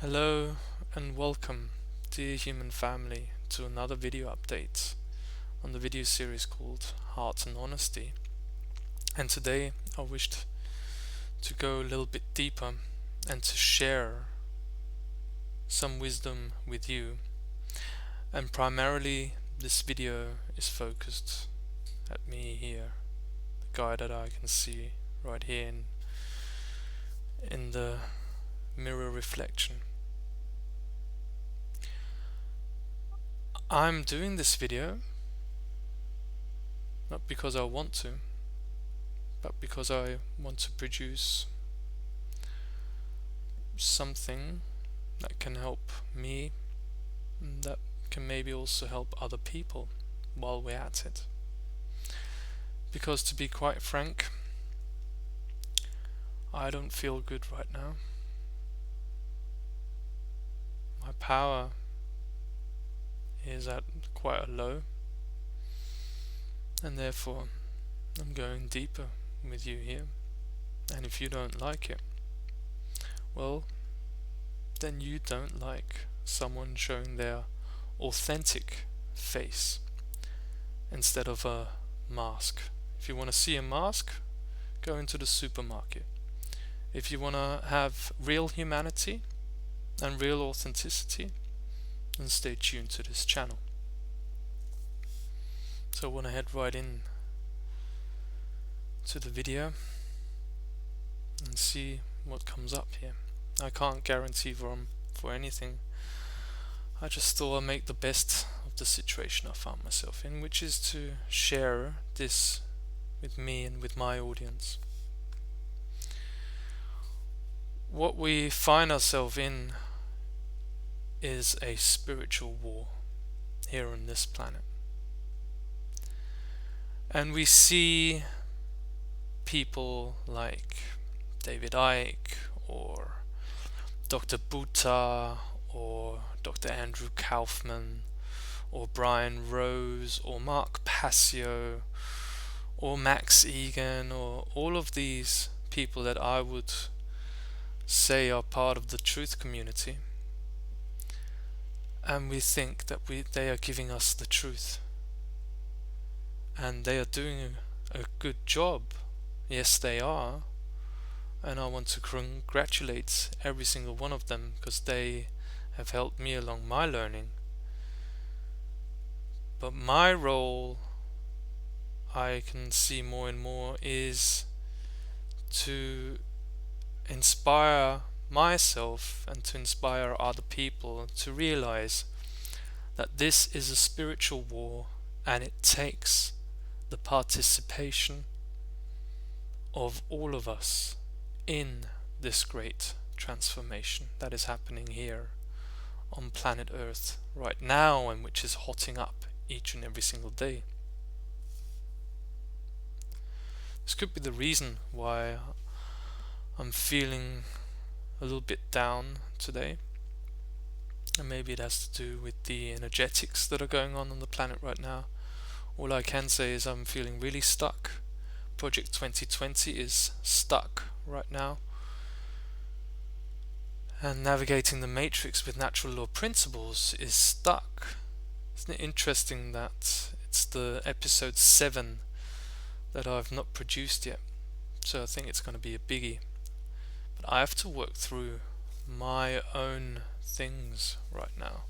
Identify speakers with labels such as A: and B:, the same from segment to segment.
A: Hello and welcome, dear human family, to another video update on the video series called Heart and Honesty. And today I wished to go a little bit deeper and to share some wisdom with you. And primarily this video is focused at me here, the guy that I can see right here in the mirror reflection. I'm doing this video not because I want to, but because I want to produce something that can help me and that can maybe also help other people while we're at it. Because to be quite frank, I don't feel good right now. My power is at quite a low, and therefore I'm going deeper with you here. And if you don't like it, well, then you don't like someone showing their authentic face instead of a mask. If you want to see a mask, go into the supermarket. If you want to have real humanity and real authenticity, then stay tuned to this channel. So I want to head right in to the video and see what comes up here. I can't guarantee for anything. I just thought I'd make the best of the situation I found myself in, which is to share this with me and with my audience. What we find ourselves in is a spiritual war here on this planet. And we see people like David Icke or Dr. Buddha or Dr. Andrew Kaufman or Brian Rose or Mark Passio or Max Egan or all of these people that I would say are part of the truth community, and we think that they are giving us the truth and they are doing a good job. Yes, they are, and I want to congratulate every single one of them because they have helped me along my learning. But my role, I can see more and more, is to inspire myself and to inspire other people to realize that this is a spiritual war and it takes the participation of all of us in this great transformation that is happening here on planet Earth right now, and which is hotting up each and every single day. This could be the reason why I'm feeling a little bit down today, and maybe it has to do with the energetics that are going on the planet right now. All I can say is I'm feeling really stuck. Project 2020 is stuck right now, and navigating the matrix with natural law principles is stuck. Isn't it interesting that it's the episode 7 that I've not produced yet? So I think it's going to be a biggie. But I have to work through my own things right now,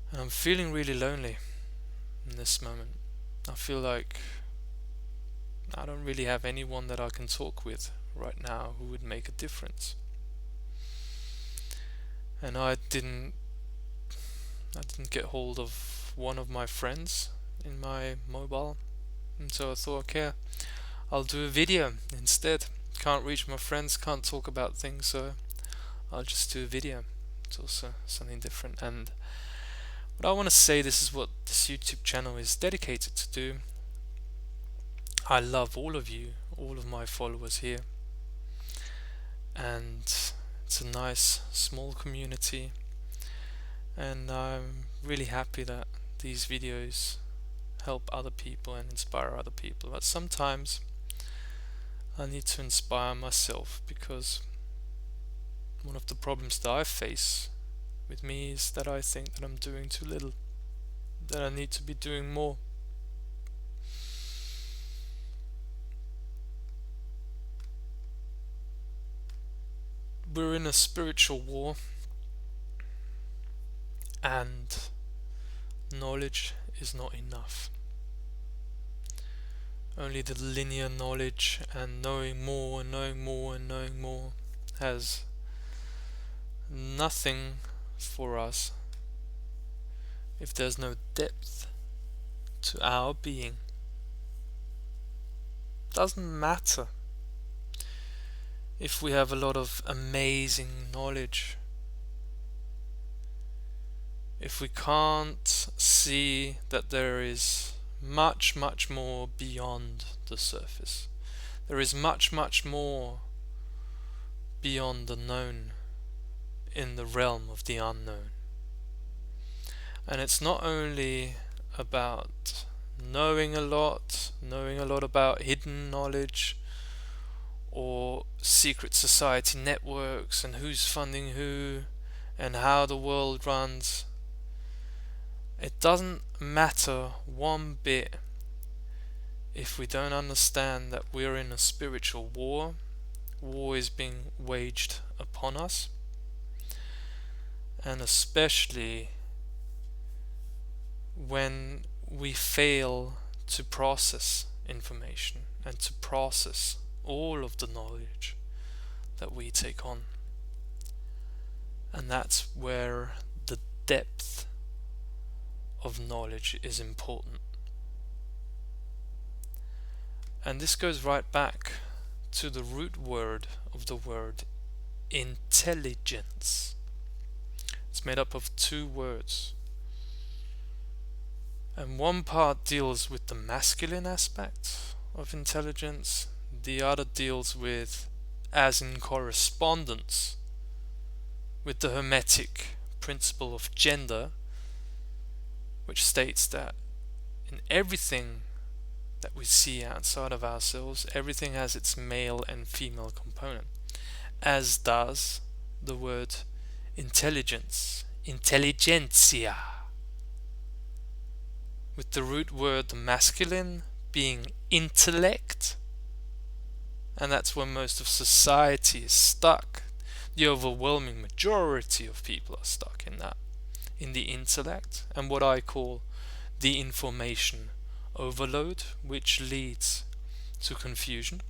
A: and I'm feeling really lonely in this moment. I feel like I don't really have anyone that I can talk with right now who would make a difference. And I didn't get hold of one of my friends in my mobile, and so I thought, okay, I'll do a video instead. Can't reach my friends, can't talk about things, so I'll just do a video. It's also something different. And what I want to say, this is what this YouTube channel is dedicated to do. I love all of you, all of my followers here, and it's a nice small community, and I'm really happy that these videos help other people and inspire other people. But sometimes I need to inspire myself, because One of the problems that I face with me is that I think that I'm doing too little, that I need to be doing more. We're in a spiritual war, and knowledge is not enough. Only the linear knowledge and knowing more and knowing more and knowing more has nothing for us if there's no depth to our being. Doesn't matter if we have a lot of amazing knowledge, if we can't see that there is much, much more beyond the surface. There is much, much more beyond the known, in the realm of the unknown. And it's not only about knowing a lot about hidden knowledge or secret society networks and who's funding who and how the world runs. It doesn't matter one bit if we don't understand that we're in a spiritual war. War is being waged upon us, and especially when we fail to process information and to process all of the knowledge that we take on. And that's where the depth of knowledge is important. And this goes right back to the root word of the word intelligence. It's made up of two words. And one part deals with the masculine aspect of intelligence, the other deals with, as in correspondence with the Hermetic principle of gender, which states that in everything that we see outside of ourselves, everything has its male and female component, as does the word intelligence, intelligentsia, with the root word, the masculine, being intellect, and that's where most of society is stuck. The overwhelming majority of people are stuck in that, in the intellect, and what I call the information overload, which leads to confusion,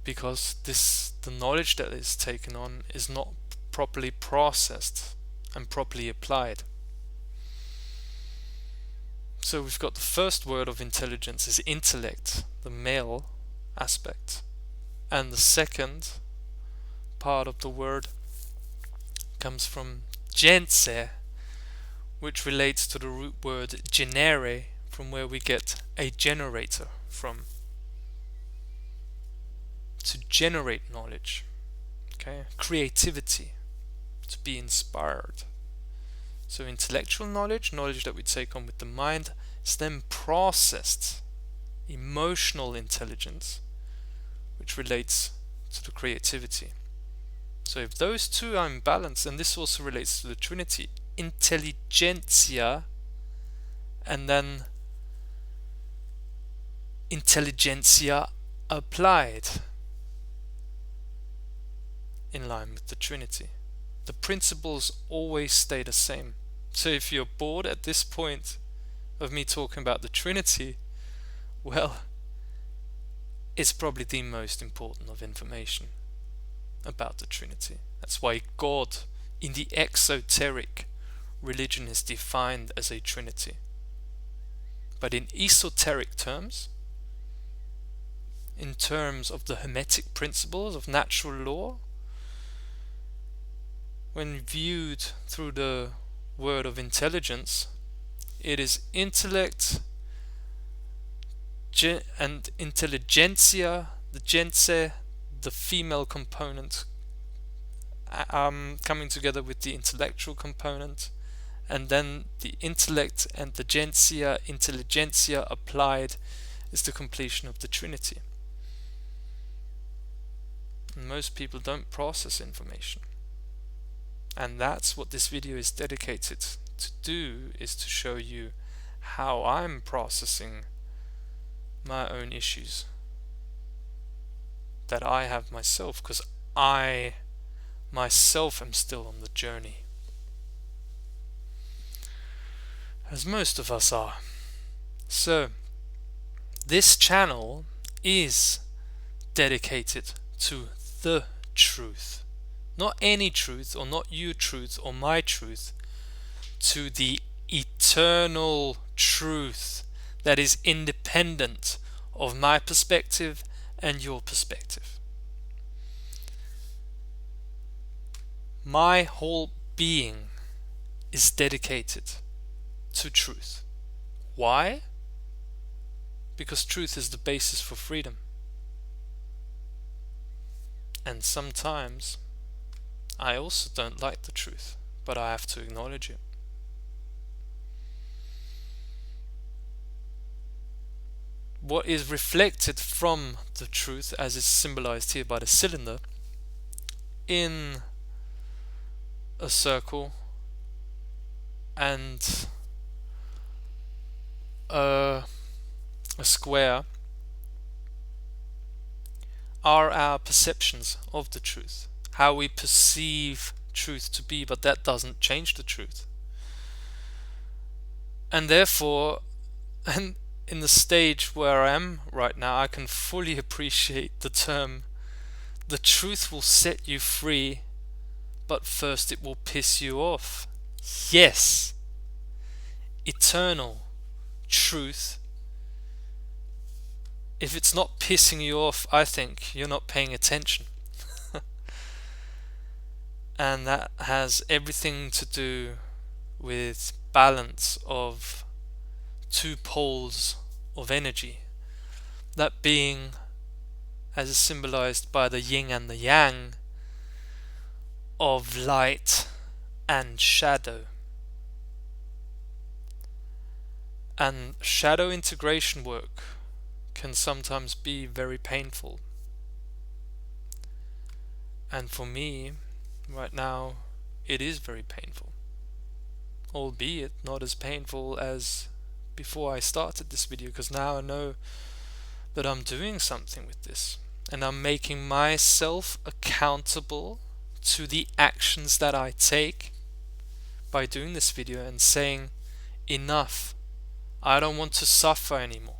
A: because the knowledge that is taken on is not properly processed and properly applied. So we've got the first word of intelligence is intellect, the male aspect, and the second part of the word comes from gense, which relates to the root word genere, from where we get a generator from. To generate knowledge, okay? Creativity, to be inspired. So intellectual knowledge, knowledge that we take on with the mind, is then processed. Emotional intelligence, which relates to the creativity. So if those two are in balance, and this also relates to the Trinity, intelligentsia and then intelligentsia applied, in line with the Trinity. The principles always stay the same. So if you're bored at this point of me talking about the Trinity, well, it's probably the most important of information about the Trinity. That's why God in the exoteric religion is defined as a Trinity. But in esoteric terms, in terms of the Hermetic principles of natural law, when viewed through the word of intelligence, it is intellect and intelligentsia, the gense, the female component, coming together with the intellectual component, and then the intellect and the gensia, intelligentsia applied, is the completion of the Trinity. And most people don't process information. And that's what this video is dedicated to do, is to show you how I'm processing my own issues that I have myself, because I myself am still on the journey, as most of us are. So this channel is dedicated to the truth, not any truth, or not your truth or my truth, to the eternal truth that is independent of my perspective and your perspective. My whole being is dedicated to truth. Why? Because truth is the basis for freedom. And sometimes I also don't like the truth, but I have to acknowledge it. What is reflected from the truth, as is symbolized here by the cylinder, in a circle and a square, are our perceptions of the truth, how we perceive truth to be, but that doesn't change the truth. And therefore, and in the stage where I am right now, I can fully appreciate the term, the truth will set you free, but first it will piss you off. Yes, eternal truth. If it's not pissing you off, I think you're not paying attention. And that has everything to do with balance of two poles of energy. That being, as is symbolized by the yin and the yang, of light and shadow. And shadow integration work can sometimes be very painful. And for me, right now, it is very painful. Albeit not as painful as before I started this video, because now I know that I'm doing something with this. And I'm making myself accountable to the actions that I take by doing this video and saying, enough. I don't want to suffer anymore.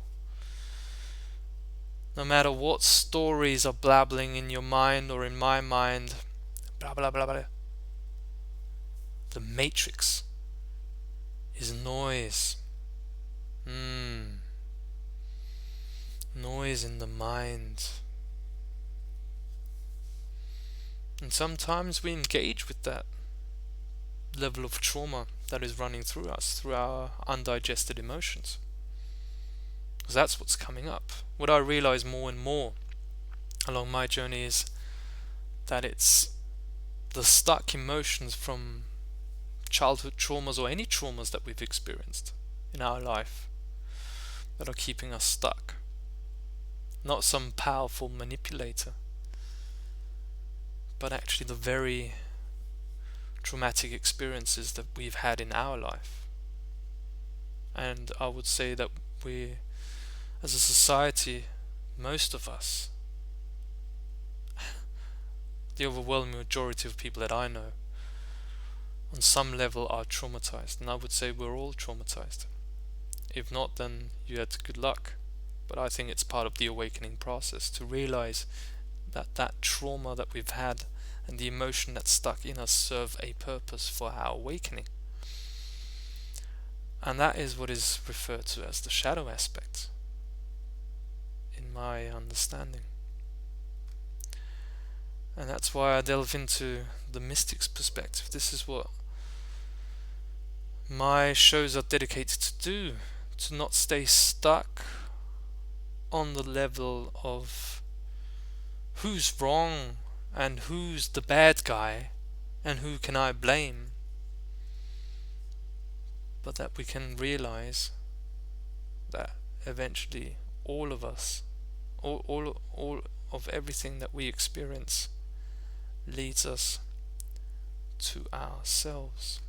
A: No matter what stories are blabbling in your mind or in my mind, blah blah blah blah. The matrix is noise. Noise in the mind. And sometimes we engage with that level of trauma that is running through us, through our undigested emotions. Because that's what's coming up. What I realize more and more along my journey is that it's the stuck emotions from childhood traumas or any traumas that we've experienced in our life that are keeping us stuck. Not some powerful manipulator, but actually the very traumatic experiences that we've had in our life. And I would say that we, as a society, most of us, the overwhelming majority of people that I know, on some level are traumatized. And I would say we're all traumatized. If not, then you had good luck. But I think it's part of the awakening process to realize that that trauma that we've had and the emotion that's stuck in us serve a purpose for our awakening. And that is what is referred to as the shadow aspect, in my understanding. And that's why I delve into the mystic's perspective. This is what my shows are dedicated to do, to not stay stuck on the level of who's wrong and who's the bad guy and who can I blame, but that we can realize that eventually all of us, all of everything that we experience leads us to ourselves.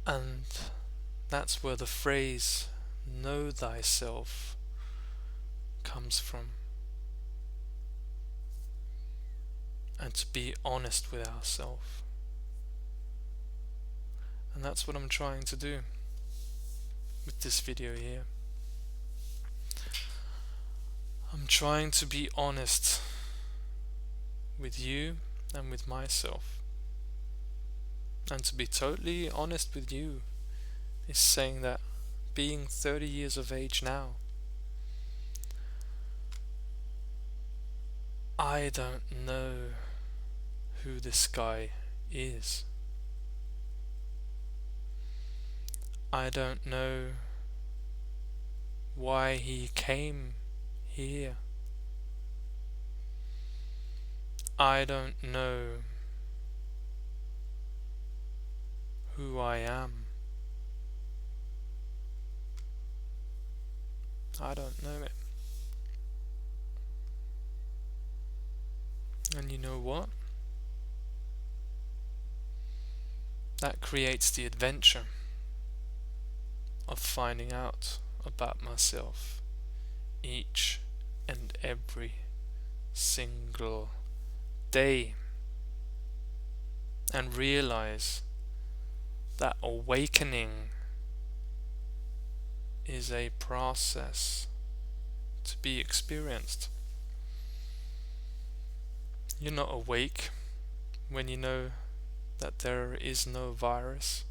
A: And that's where the phrase know thyself comes from. And to be honest with ourselves. And that's what I'm trying to do with this video here. I'm trying to be honest with you and with myself. And to be totally honest with you is saying that being 30 years of age now, I don't know who this guy is. I don't know why he came here. I don't know who I am. I don't know it. And you know what? That creates the adventure of finding out about myself each and every single day, and realize that awakening is a process to be experienced. You're not awake when you know that there is no virus.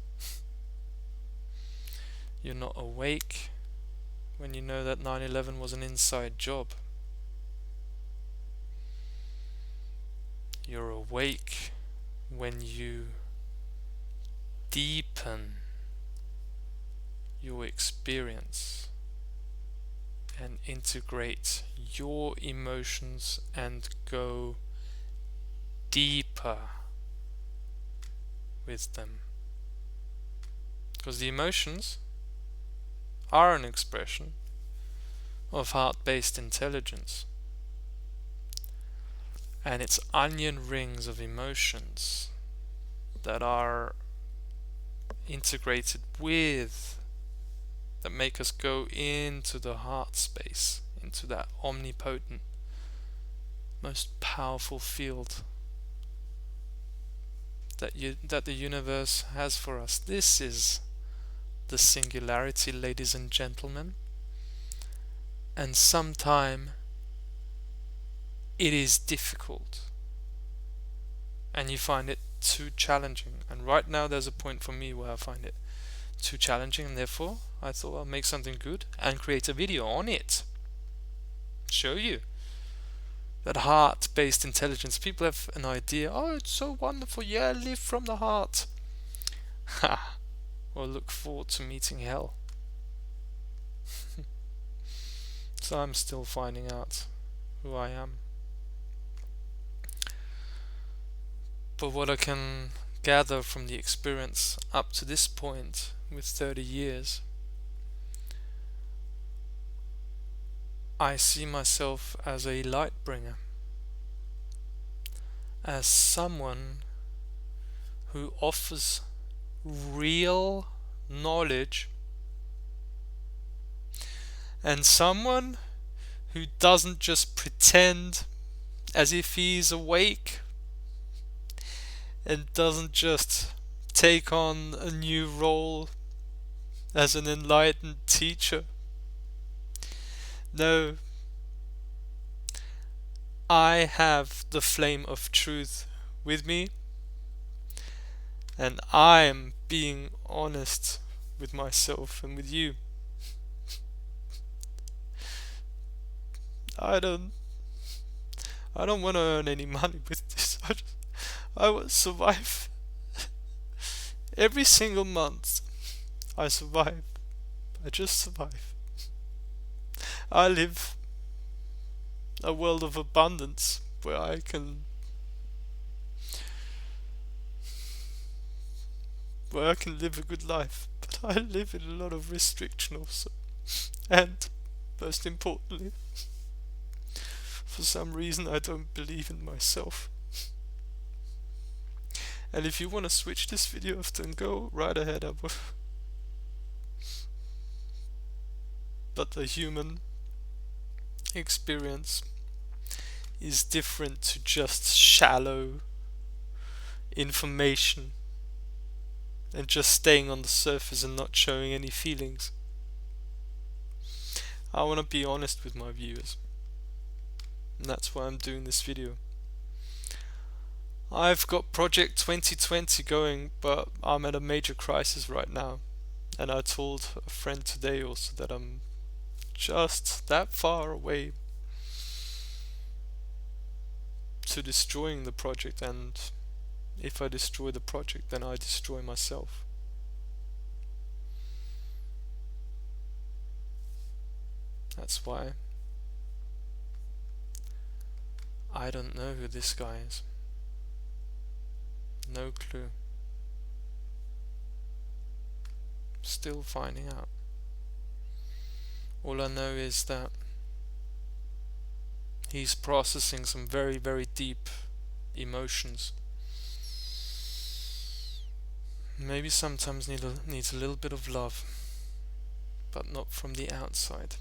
A: You're not awake when you know that 9/11 was an inside job. You're awake when you deepen your experience and integrate your emotions and go deeper with them. Because the emotions are an expression of heart-based intelligence, and it's onion rings of emotions that are integrated with, that make us go into the heart space, into that omnipotent, most powerful field that the universe has for us. This is the singularity, ladies and gentlemen. And sometimes it is difficult, and you find it too challenging. And right now there's a point for me where I find it too challenging, and therefore I thought I'll make something good and create a video on it. Show you that heart-based intelligence. People have an idea, oh, it's so wonderful, yeah, live from the heart. Ha! Well, look forward to meeting hell. So I'm still finding out who I am. But what I can gather from the experience up to this point with 30 years, I see myself as a light bringer, as someone who offers real knowledge, and someone who doesn't just pretend as if he's awake, and doesn't just take on a new role as an enlightened teacher. No, I have the flame of truth with me, and I am being honest with myself and with you. I don't want to earn any money with this. I will survive. Every single month I survive. I just survive. I live a world of abundance where I can live a good life, but I live in a lot of restriction also. And most importantly, For some reason I don't believe in myself. And if you want to switch this video off, then go right ahead. But the human experience is different to just shallow information and just staying on the surface and not showing any feelings. I want to be honest with my viewers, and that's why I'm doing this video. I've got Project 2020 going, but I'm at a major crisis right now, and I told a friend today also that I'm just that far away to destroying the project, and if I destroy the project, then I destroy myself. That's why I don't know who this guy is. No clue. Still finding out. All I know is that he's processing some very, very deep emotions. Maybe sometimes needs a little bit of love, but not from the outside.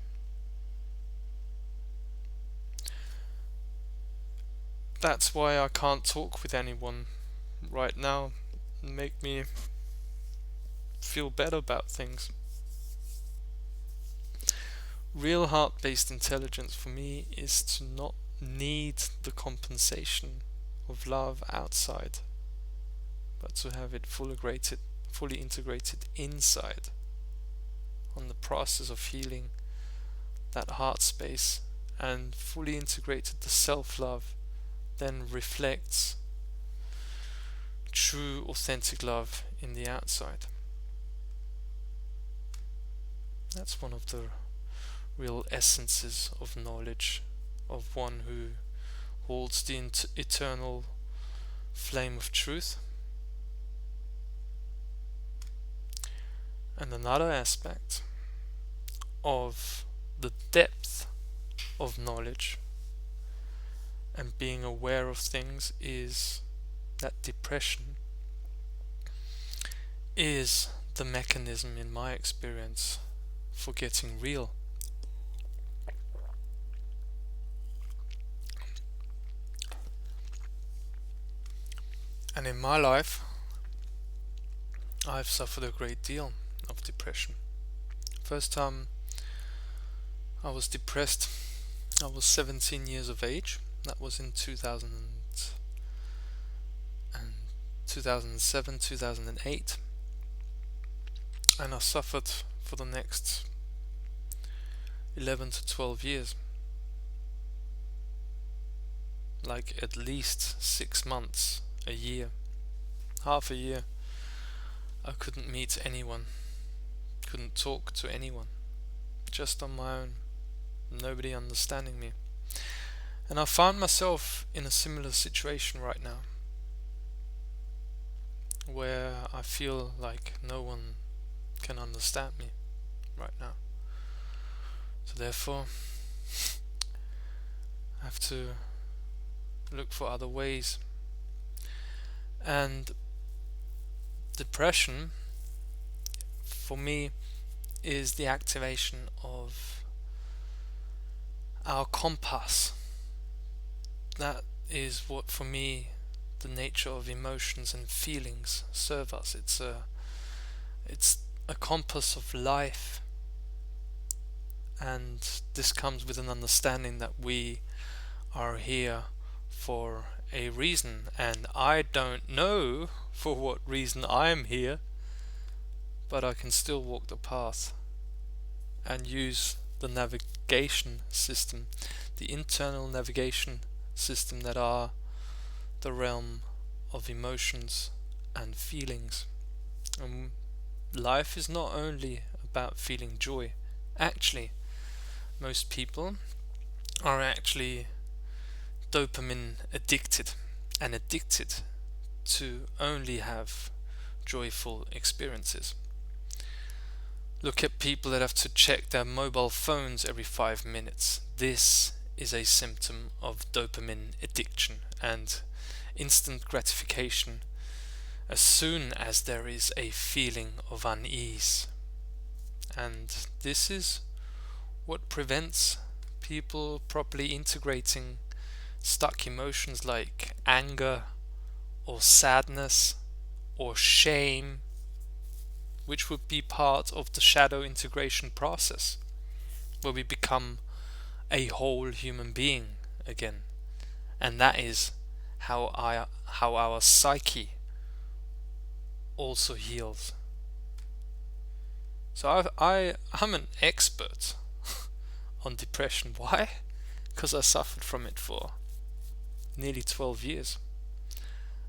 A: That's why I can't talk with anyone right now and make me feel better about things. Real heart-based intelligence for me is to not need the compensation of love outside, but to have it fully integrated inside, on the process of healing that heart space, and fully integrated the self-love then reflects true authentic love in the outside. That's one of the real essences of knowledge of one who holds the eternal flame of truth. And another aspect of the depth of knowledge and being aware of things is that depression is the mechanism, in my experience, for getting real. And in my life, I've suffered a great deal of depression. First time I was depressed, I was 17 years of age. That was in 2007, 2008. And I suffered for the next 11 to 12 years. Like at least 6 months, a year, half a year. I couldn't meet anyone, couldn't talk to anyone, just on my own, nobody understanding me. And I found myself in a similar situation right now, where I feel like no one can understand me right now. So therefore, I have to look for other ways. And depression, for me, is the activation of our compass. That is what, for me, the nature of emotions and feelings serve us. It's a compass of life, and this comes with an understanding that we are here for a reason, and I don't know for what reason I'm here, but I can still walk the path and use the navigation system, the internal navigation system that are the realm of emotions and feelings. And life is not only about feeling joy. Actually, most people are actually dopamine addicted, and addicted to only have joyful experiences. Look at people that have to check their mobile phones every 5 minutes. This is a symptom of dopamine addiction and instant gratification as soon as there is a feeling of unease. And this is what prevents people properly integrating stuck emotions like anger or sadness or shame, which would be part of the shadow integration process, where we become a whole human being again. And that is how our psyche also heals. So I'm an expert on depression. Why? Because I suffered from it for nearly 12 years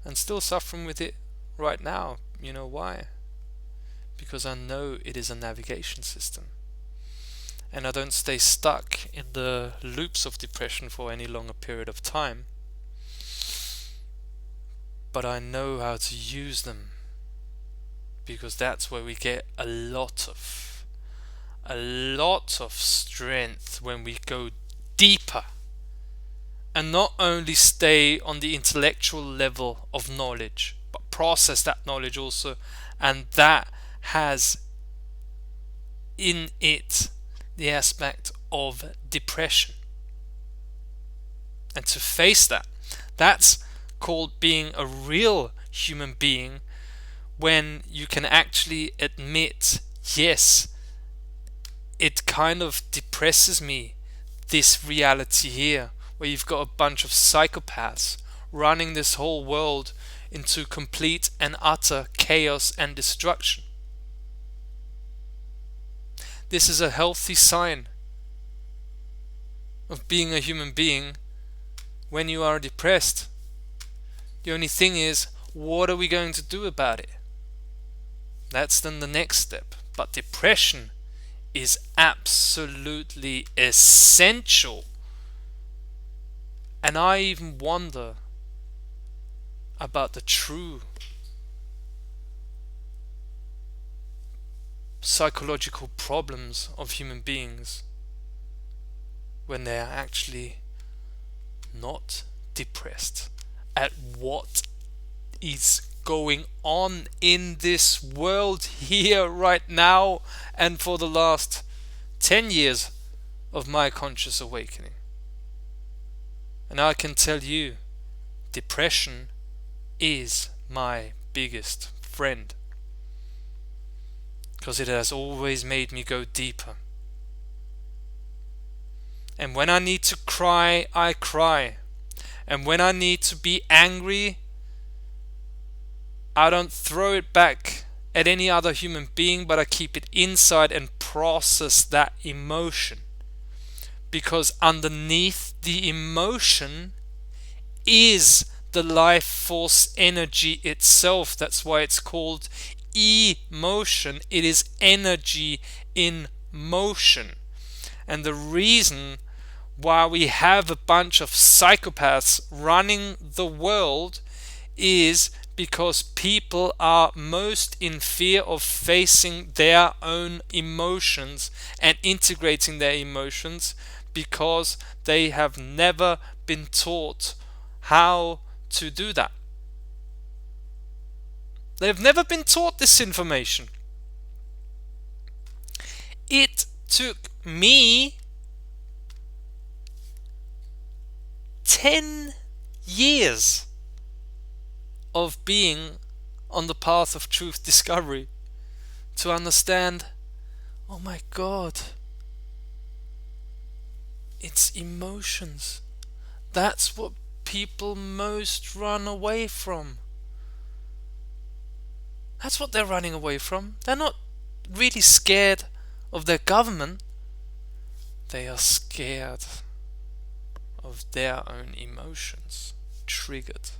A: and still suffering with it right now. You know why? Because I know it is a navigation system, and I don't stay stuck in the loops of depression for any longer period of time, but I know how to use them, because that's where we get a lot of strength, when we go deeper and not only stay on the intellectual level of knowledge, but process that knowledge also, and that has in it the aspect of depression. And to face that, that's called being a real human being, when you can actually admit, yes, it kind of depresses me, this reality here, where you've got a bunch of psychopaths running this whole world into complete and utter chaos and destruction. This is a healthy sign of being a human being when you are depressed. The only thing is, what are we going to do about it? That's then the next step. But depression is absolutely essential. And I even wonder about the true psychological problems of human beings when they are actually not depressed at what is going on in this world here right now, and for the last 10 years of my conscious awakening. And I can tell you, depression is my biggest friend, because it has always made me go deeper. And when I need to cry, I cry. And when I need to be angry, I don't throw it back at any other human being, but I keep it inside and process that emotion. Because underneath the emotion is the life force energy itself. That's why it's called emotion. It is energy in motion. And the reason why we have a bunch of psychopaths running the world is because people are most in fear of facing their own emotions and integrating their emotions, because they have never been taught how to do that. They've never been taught this information. It took me 10 years of being on the path of truth discovery to understand, oh my God, it's emotions. That's what people most run away from. That's what they're running away from. They're not really scared of their government. They are scared of their own emotions triggered.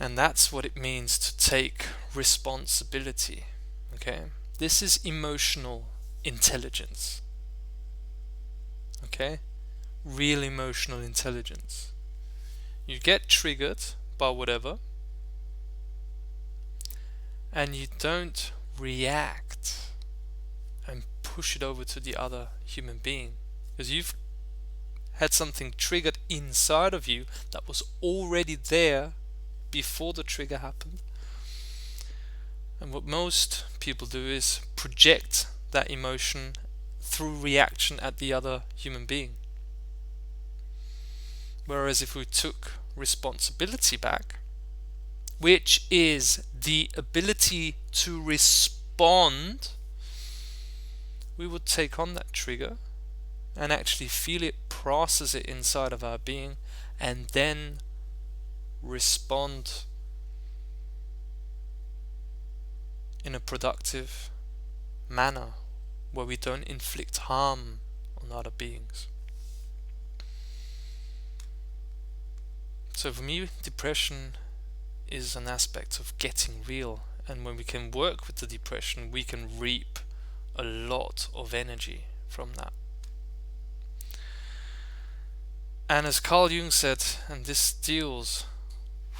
A: And that's what it means to take responsibility. Okay? This is emotional intelligence. Okay? Real emotional intelligence. You get triggered by whatever, and you don't react and push it over to the other human being, because you've had something triggered inside of you that was already there before the trigger happened. And what most people do is project that emotion through reaction at the other human being. Whereas if we took responsibility back, which is the ability to respond, we would take on that trigger and actually feel it, process it inside of our being, and then respond in a productive manner where we don't inflict harm on other beings. So for me, depression is an aspect of getting real, and when we can work with the depression, we can reap a lot of energy from that. And as Carl Jung said, and this deals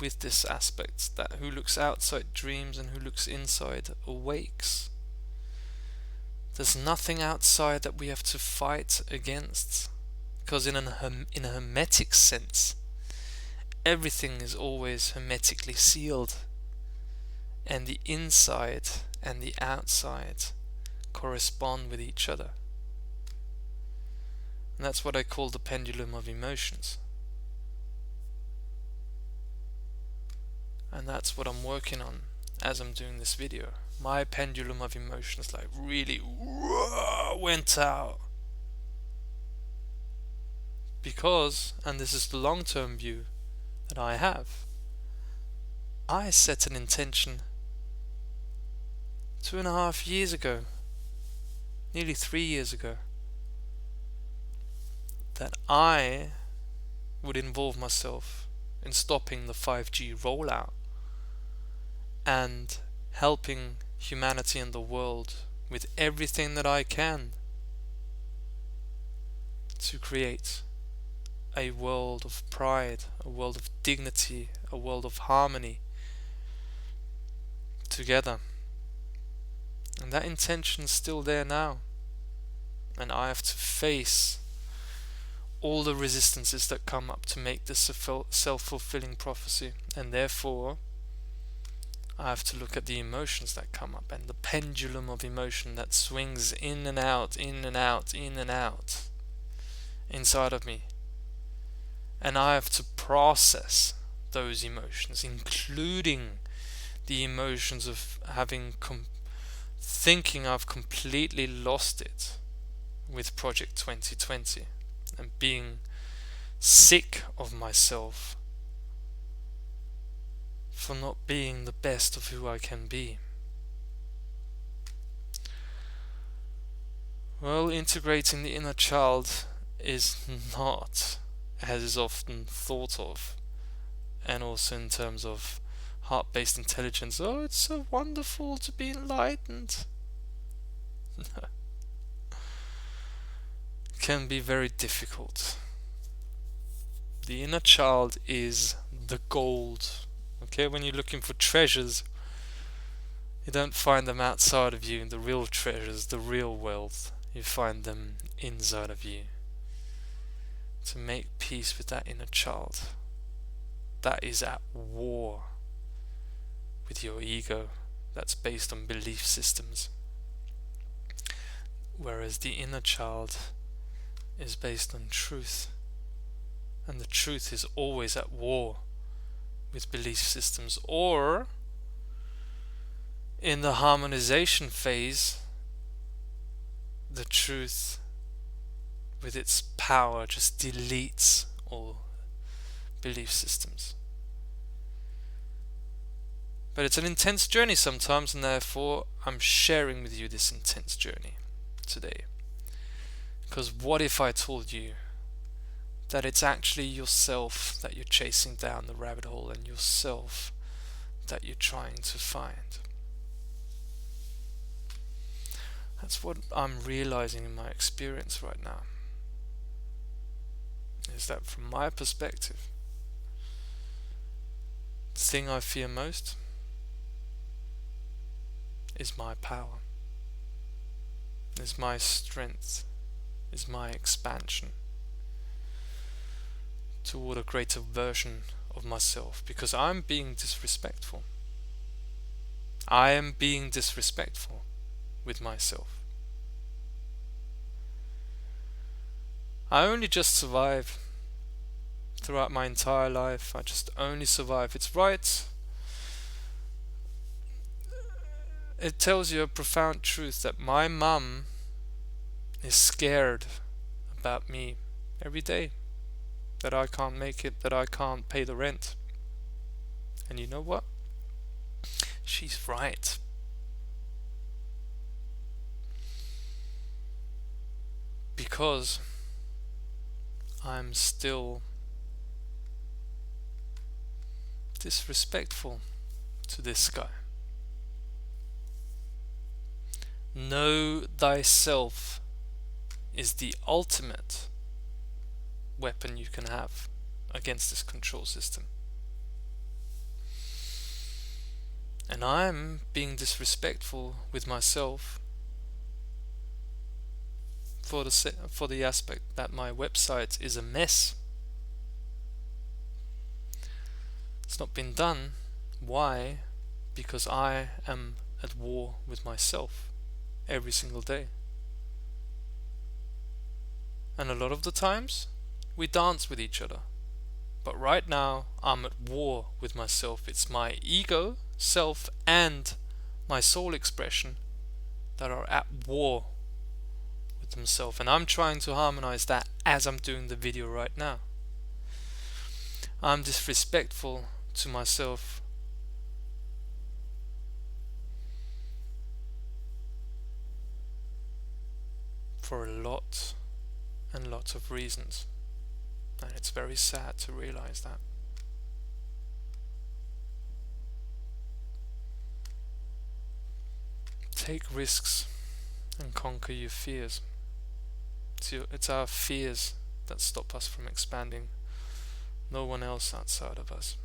A: with this aspect, that who looks outside dreams and who looks inside awakes. There's nothing outside that we have to fight against, because in a hermetic sense, everything is always hermetically sealed, and the inside and the outside correspond with each other. And that's what I call the pendulum of emotions. And that's what I'm working on as I'm doing this video. My pendulum of emotions like really went out. Because, and this is the long-term view that I have, I set an intention 2.5 years ago, nearly 3 years ago, that I would involve myself in stopping the 5G rollout and helping humanity and the world with everything that I can to create a world of pride, a world of dignity, a world of harmony together. And that intention is still there now, and I have to face all the resistances that come up to make this a self-fulfilling prophecy, and therefore I have to look at the emotions that come up and the pendulum of emotion that swings in and out, in and out, in and out inside of me. And I have to process those emotions, including the emotions of thinking I've completely lost it with Project 2020 and being sick of myself for not being the best of who I can be. Well, integrating the inner child is not as is often thought of, and also in terms of heart-based intelligence. Oh, it's so wonderful to be enlightened. It can be very difficult. The inner child is the gold. Okay, when you're looking for treasures, you don't find them outside of you. The real treasures, the real wealth, you find them inside of you. To make peace with that inner child that is at war with your ego, that's based on belief systems, whereas the inner child is based on truth, and the truth is always at war with belief systems, or in the harmonization phase, the truth with its power just deletes all belief systems. But it's an intense journey sometimes, and therefore I'm sharing with you this intense journey today. Because what if I told you that it's actually yourself that you're chasing down the rabbit hole, and yourself that you're trying to find? That's what I'm realizing in my experience right now, is that from my perspective, the thing I fear most is my power. is my strength, is my expansion toward a greater version of myself, because I'm being disrespectful. I am being disrespectful with myself. I only just survive throughout my entire life. I just only survive. It's right. It tells you a profound truth that my mum is scared about me every day, that I can't make it, that I can't pay the rent. And you know what? She's right. Because I'm still disrespectful to this guy. Know thyself is the ultimate weapon you can have against this control system. And I'm being disrespectful with myself for the aspect that my website is a mess. It's not been done. Why? Because I am at war with myself every single day. And a lot of the times we dance with each other. But right now I'm at war with myself. It's my ego, self, and my soul expression that are at war with themselves. And I'm trying to harmonize that as I'm doing the video right now. I'm disrespectful to myself for a lot and lots of reasons. And it's very sad to realize that. Take risks and conquer your fears. It's our fears that stop us from expanding. No one else outside of us.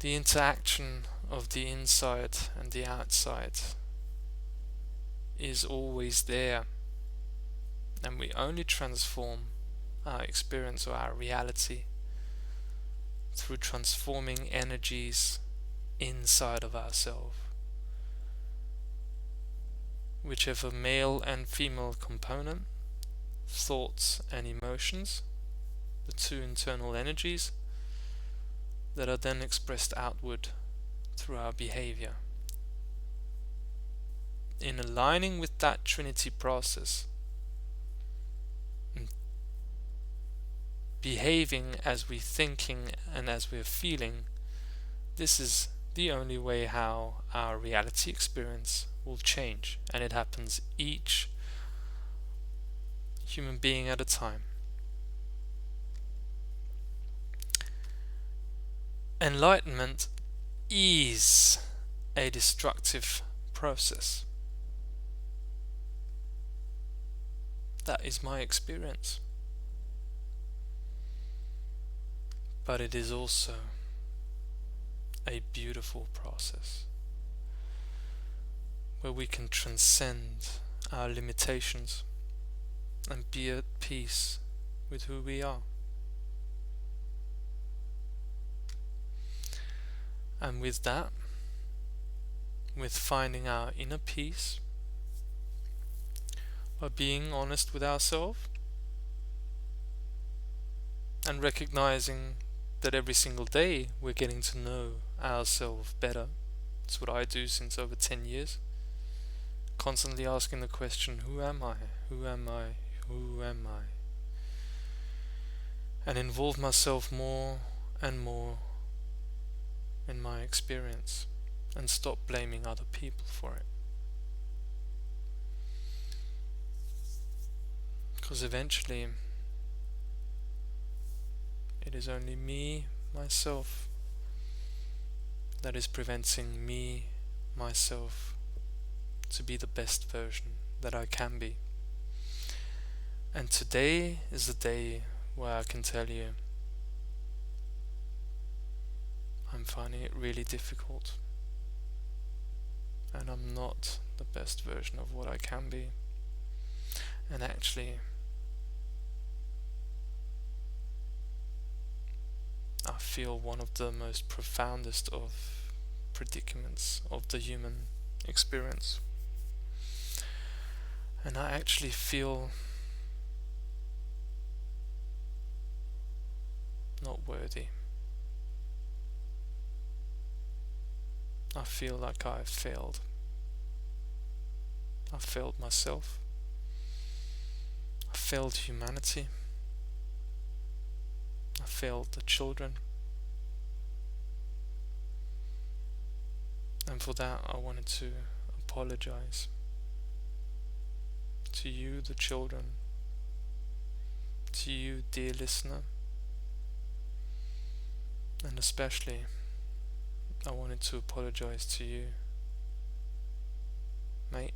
A: The interaction of the inside and the outside is always there, and we only transform our experience or our reality through transforming energies inside of ourselves. Whichever male and female component, thoughts and emotions, the two internal energies that are then expressed outward through our behavior. In aligning with that Trinity process, behaving as we're thinking and as we're feeling, this is the only way how our reality experience will change, and it happens each human being at a time. Enlightenment is a destructive process. That is my experience. But it is also a beautiful process where we can transcend our limitations and be at peace with who we are. And with that, with finding our inner peace, by being honest with ourselves and recognizing that every single day we're getting to know ourselves better. It's what I do since over 10 years. Constantly asking the question, who am I? Who am I? Who am I? And involve myself more and more in my experience and stop blaming other people for it. Because eventually it is only me, myself, that is preventing me, myself, to be the best version that I can be. And today is the day where I can tell you I'm finding it really difficult and I'm not the best version of what I can be. And actually, I feel one of the most profoundest of predicaments of the human experience. And I actually feel not worthy. I feel like I've failed. I've failed myself. I failed humanity. I failed the children. And for that, I wanted to apologize to you, the children, to you, dear listener, and especially I wanted to apologize to you, mate.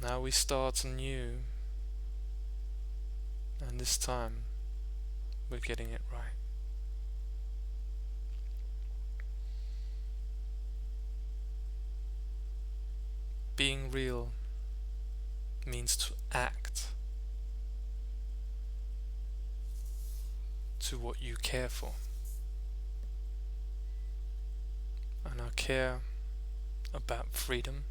A: Now we start anew, and this time we're getting it right. Being real means to act to what you care for. And I care about freedom,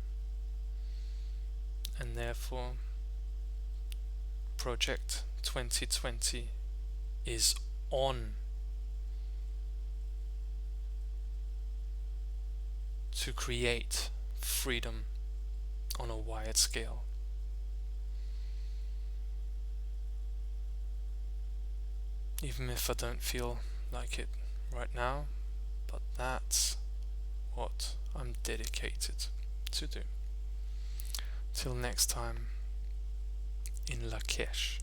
A: and therefore Project 2020 is on to create freedom on a wide scale. Even if I don't feel like it right now, but that's what I'm dedicated to do. Till next time, in Lakesh.